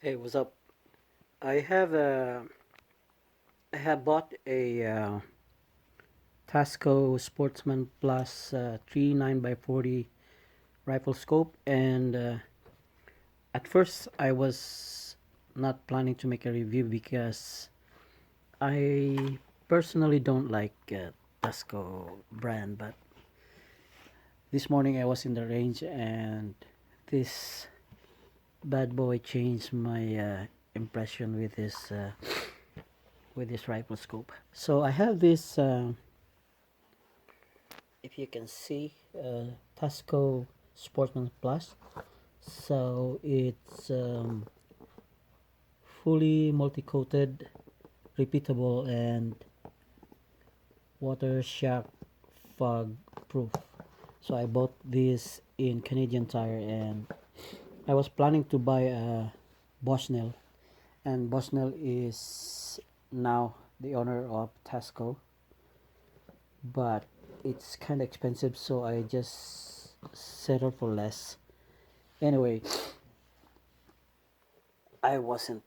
Hey, what's up? I have I have bought a Tasco SportsmanPlus 3 9x40 rifle scope, and at first I was not planning to make a review because I personally don't like Tasco brand, but this morning I was in the range and this bad boy changed my impression with this rifle scope. So I have this, if you can see, Tasco Sportsman Plus. So it's fully multi-coated, repeatable, and water shock fog proof. So I bought this in Canadian Tire, and I was planning to buy a Bushnell, and Bushnell is now the owner of Tasco, but it's kind of expensive, so I just settled for less. Anyway, I wasn't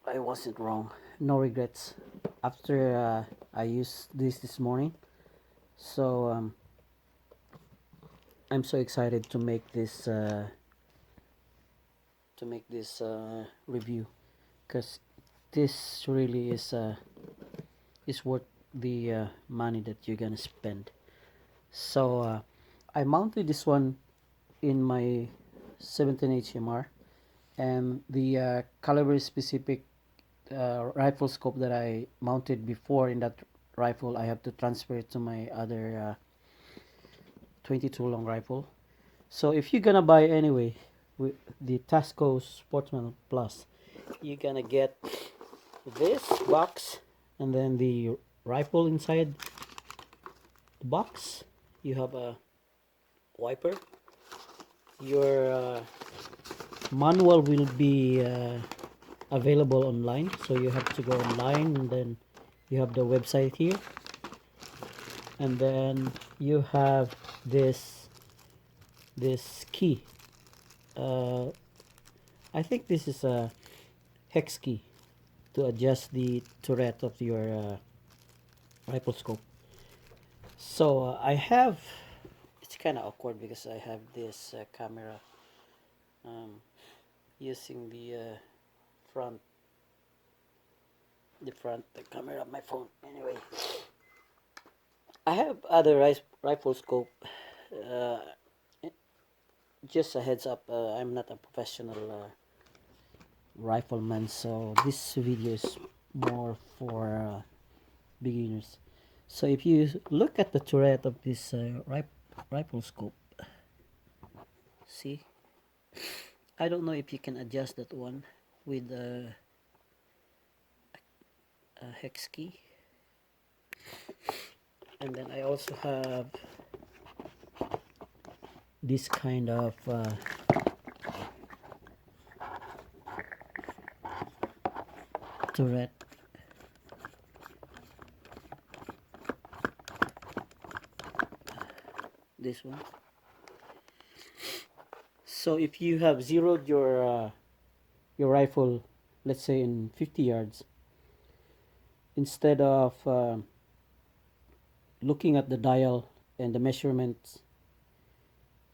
I wasn't wrong. No regrets. After I used this morning, so I'm so excited to make this review, because this really is worth the money that you're gonna spend. So I mounted this one in my 17 HMR, and the caliber specific rifle scope that I mounted before in that rifle, I have to transfer it to my other 22 long rifle. So if you're gonna buy anyway with the Tasco Sportsman Plus, you're gonna get this box, and then the rifle inside the box. You have a wiper. Your manual will be available online, so you have to go online, and then you have the website here, and then you have this key. uh, I think this is a hex key to adjust the turret of your rifle scope. So I have, it's kind of awkward because I have this camera um, using front the camera of my phone. Anyway, I have other rifle scope. uh, just a heads up, I'm not a professional rifleman, so this video is more for beginners. So if you look at the turret of this rifle scope, see, I don't know if you can adjust that one with a hex key. And then I also have this kind of turret. This one. So if you have zeroed your rifle, let's say in 50 yards, instead of looking at the dial and the measurements,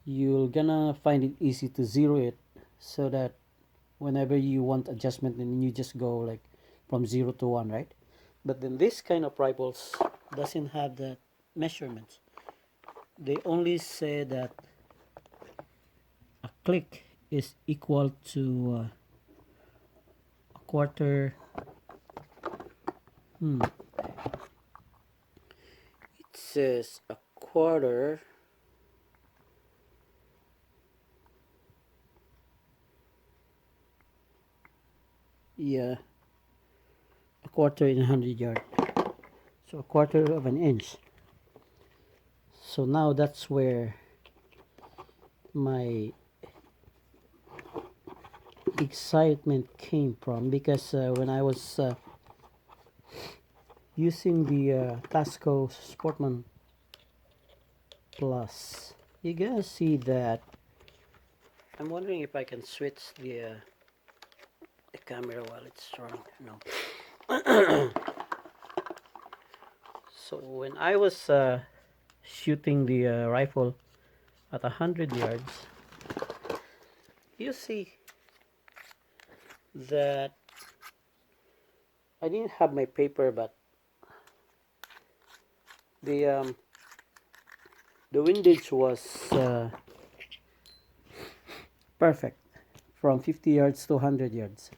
you're gonna find it easy to zero it, so that whenever you want adjustment, then you just go like from 0 to 1, right? But then this kind of rifles doesn't have that measurements. They only say that a click is equal to a quarter. It says a quarter. Yeah, a quarter in 100 yard. So a quarter of an inch. So now that's where my excitement came from, because when I was using the Tasco Sportsman Plus, you gonna see that I'm wondering if I can switch the the camera while it's strong. No. So when I was shooting the rifle at 100 yards, you see that I didn't have my paper, but the windage was perfect from 50 yards to 100 yards,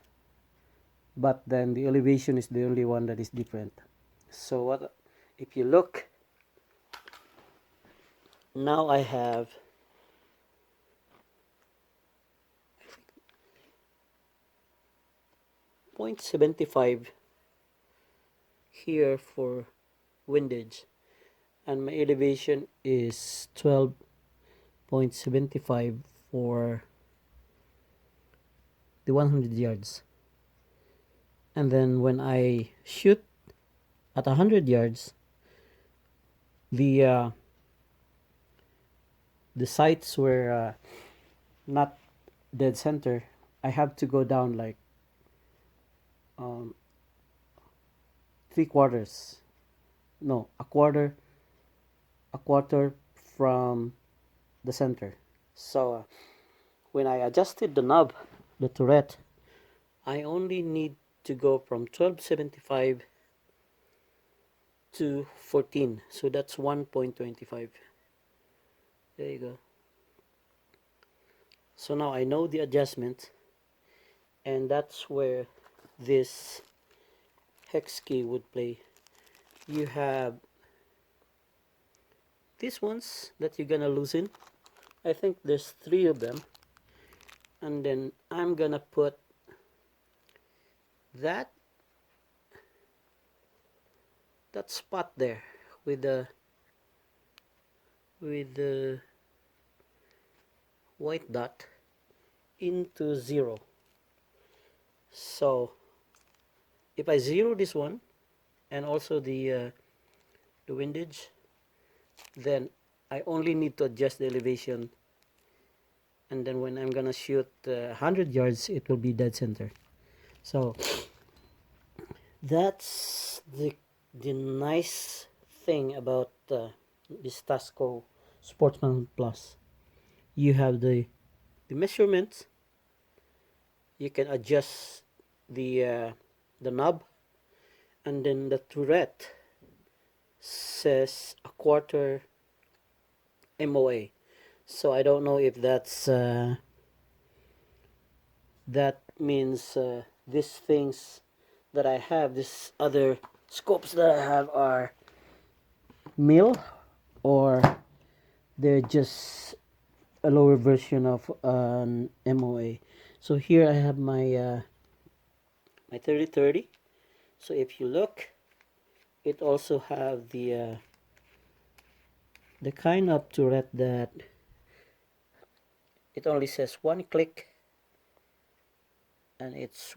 but then the elevation is the only one that is different. So what if you look now, I have 0.75 here for windage, and my elevation is 12.75 for the 100 yards. And then when I shoot at 100 yards, the sights were not dead center. I have to go down like 3/4, no, a quarter from the center. So when I adjusted the knob, the turret, I only need to go from 12.75 to 14, so that's 1.25. There you go. So now I know the adjustment, and that's where this hex key would play. You have these ones that you're gonna loosen. I think there's 3 of them, and then I'm gonna put that spot there with the white dot into 0. So if I zero this one and also the windage, then I only need to adjust the elevation, and then when I'm gonna shoot 100 yards, it will be dead center. So that's the nice thing about this Tasco SportsmanPlus. You have the measurements. You can adjust the knob, and then the turret says a quarter MOA. So I don't know if that's that means these things that I have, these other scopes that I have, are mil, or they're just a lower version of an MOA. So here I have my my 30-30. So if you look, it also have the kind of turret that it only says 1 click, and it's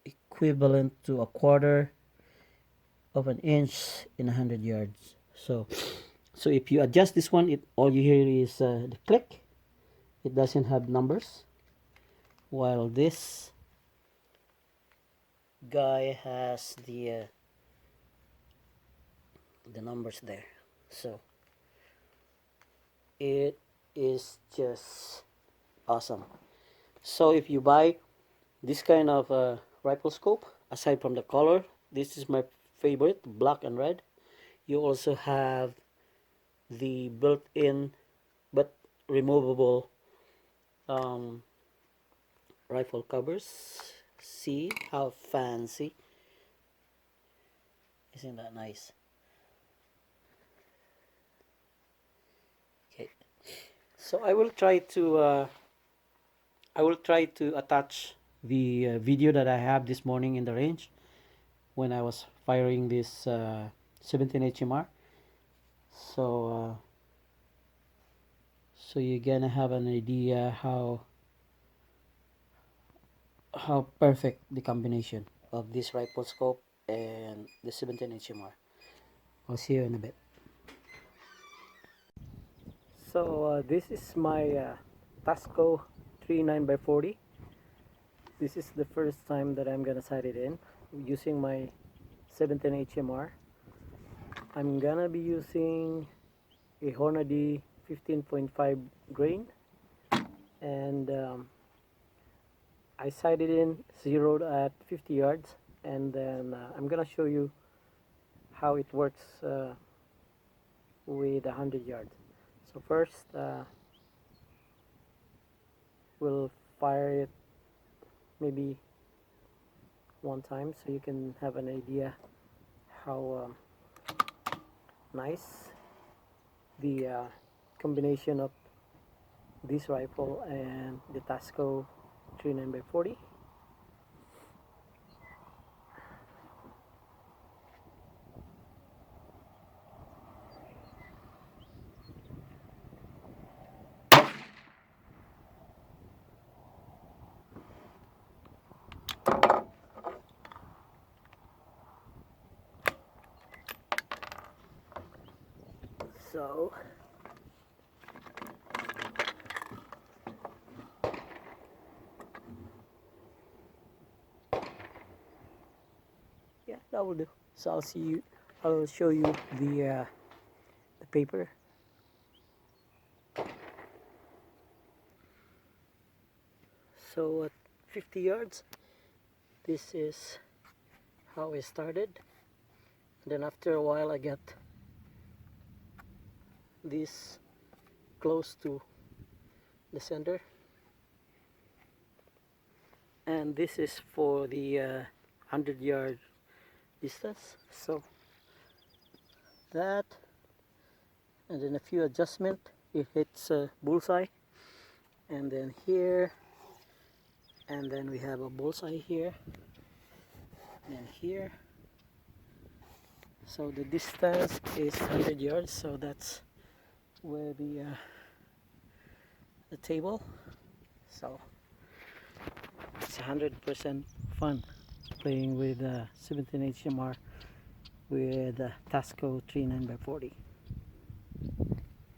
equivalent to a quarter of an inch in 100 yards. So if you adjust this one, all you hear is the click. It doesn't have numbers, while this guy has the numbers there. So it is just awesome. So if you buy this kind of rifle scope, aside from the color, this is my favorite, black and red. You also have the built-in but removable rifle covers. See how fancy. Isn't that nice? Okay, so I will try to attach the video that I have this morning in the range when I was firing this 17 HMR. So you're gonna have an idea how perfect the combination of this rifle scope and the 17 HMR. I'll see you in a bit. So this is my Tasco 39x40. This is the first time that I'm gonna sight it in using my 17 HMR. I'm gonna be using a Hornady 15.5 grain, and I sighted in, zeroed at 50 yards, and then I'm gonna show you how it works with 100 yards. So first we'll fire it maybe one time so you can have an idea how nice the combination of this rifle and the Tasco 39x40. So yeah, that will do. So I'll show you the paper. So at 50 yards, this is how I started. And then after a while I got this close to the center, and this is for the 100-yard distance. So that, and then a few adjustment, it hits bullseye, and then here, and then we have a bullseye here and here. So the distance is 100 yards, so that's where the table. So it's 100% fun playing with 17 HMR with Tasco 39x40.